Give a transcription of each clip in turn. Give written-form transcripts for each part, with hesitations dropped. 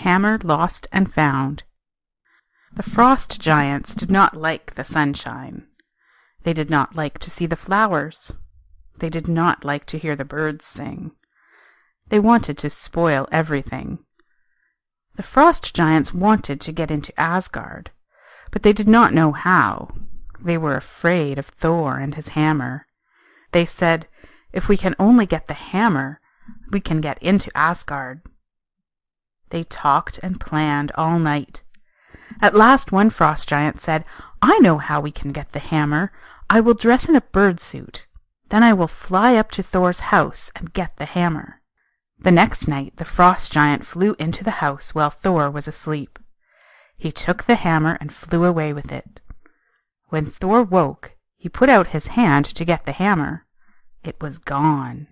Hammer Lost and Found. The frost giants did not like the sunshine. They did not like to see the flowers. They did not like to hear the birds sing. They wanted to spoil everything. The frost giants wanted to get into Asgard, but they did not know how. They were afraid of Thor and his hammer. They said, "If we can only get the hammer, we can get into Asgard." They talked and planned all night. At last one frost giant said, "I know how we can get the hammer. I will dress in a bird suit. Then I will fly up to Thor's house and get the hammer." The next night the frost giant flew into the house while Thor was asleep. He took the hammer and flew away with it. When Thor woke, he put out his hand to get the hammer. It was gone.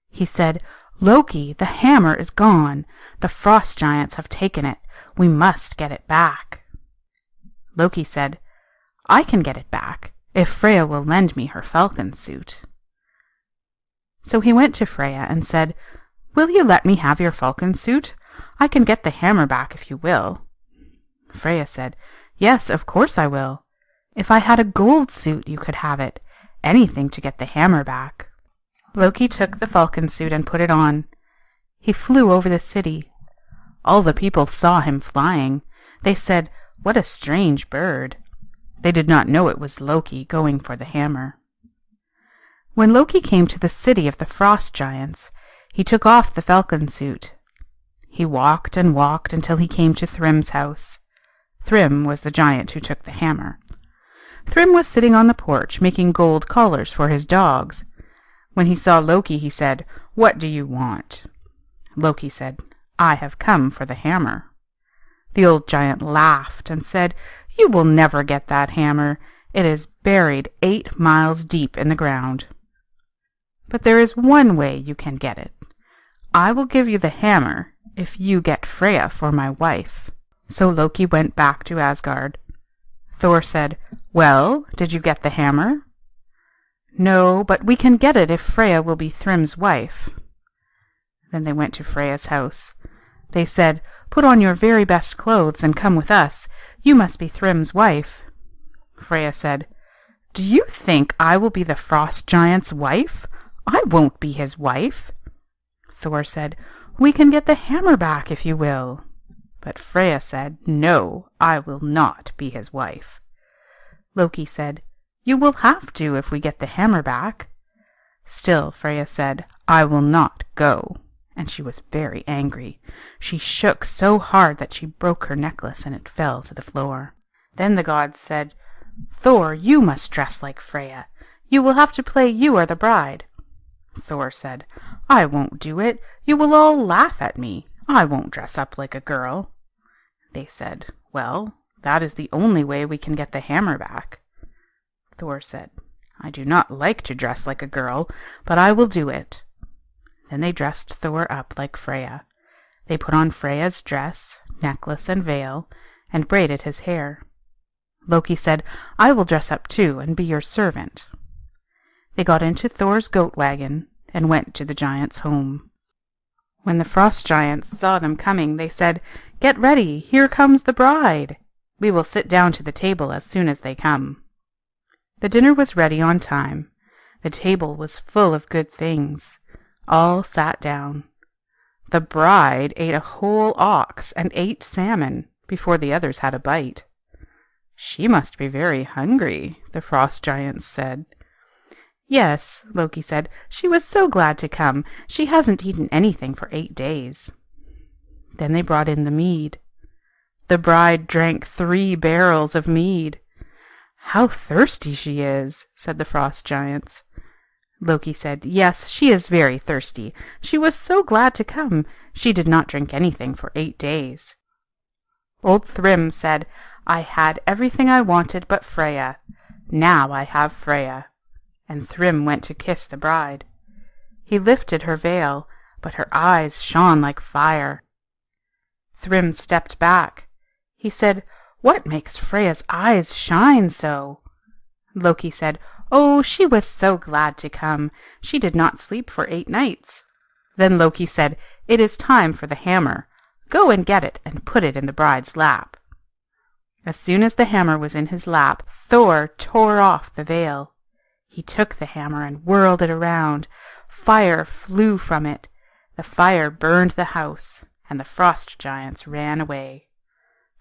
He said, "Loki, the hammer is gone. The frost giants have taken it. We must get it back." Loki said, "I can get it back, if Freya will lend me her falcon suit." So he went to Freya and said, "Will you let me have your falcon suit? I can get the hammer back if you will." Freya said, "Yes, of course I will. If I had a gold suit you could have it. Anything to get the hammer back." Loki took the falcon suit and put it on. He flew over the city. All the people saw him flying. They said, "What a strange bird." They did not know it was Loki going for the hammer. When Loki came to the city of the frost giants, he took off the falcon suit. He walked and walked until he came to Thrym's house. Thrym was the giant who took the hammer. Thrym was sitting on the porch making gold collars for his dogs. When he saw Loki, he said, "What do you want?" Loki said, "I have come for the hammer." The old giant laughed and said, "You will never get that hammer. It is buried 8 miles deep in the ground. But there is one way you can get it. I will give you the hammer if you get Freya for my wife." So Loki went back to Asgard. Thor said, "Well, did you get the hammer?" "No, but we can get it if Freya will be Thrym's wife." Then they went to Freya's house. They said, "Put on your very best clothes and come with us. You must be Thrym's wife." Freya said, "Do you think I will be the frost giant's wife? I won't be his wife." Thor said, "We can get the hammer back if you will." But Freya said, "No, I will not be his wife." Loki said, "You will have to if we get the hammer back." Still Freya said, "I will not go," and she was very angry. She shook so hard that she broke her necklace and it fell to the floor. Then the gods said, "Thor, you must dress like Freya. You will have to play you are the bride." Thor said, "I won't do it. You will all laugh at me. I won't dress up like a girl." They said, "Well, that is the only way we can get the hammer back." Thor said, "I do not like to dress like a girl, but I will do it." Then they dressed Thor up like Freya. They put on Freya's dress, necklace, and veil, and braided his hair. Loki said, "I will dress up too and be your servant." They got into Thor's goat wagon and went to the giant's home. When the frost giants saw them coming, they said, "Get ready, here comes the bride. We will sit down to the table as soon as they come." The dinner was ready on time. The table was full of good things. All sat down. The bride ate a whole ox and 8 salmon before the others had a bite. "She must be very hungry," the frost giants said. "Yes," Loki said, "she was so glad to come. She hasn't eaten anything for 8 days." Then they brought in the mead. The bride drank 3 barrels of mead. "How thirsty she is," said the frost giants. Loki said, "Yes, she is very thirsty. She was so glad to come. She did not drink anything for 8 days." Old Thrym said, "I had everything I wanted but Freya. Now I have Freya." And Thrym went to kiss the bride. He lifted her veil, but her eyes shone like fire. Thrym stepped back. He said, "What makes Freya's eyes shine so?" Loki said, "Oh, she was so glad to come. She did not sleep for 8 nights." Then Loki said, "It is time for the hammer. Go and get it and put it in the bride's lap." As soon as the hammer was in his lap, Thor tore off the veil. He took the hammer and whirled it around. Fire flew from it. The fire burned the house, and the frost giants ran away.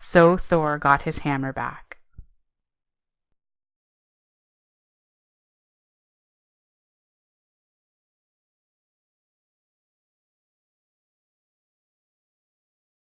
So Thor got his hammer back.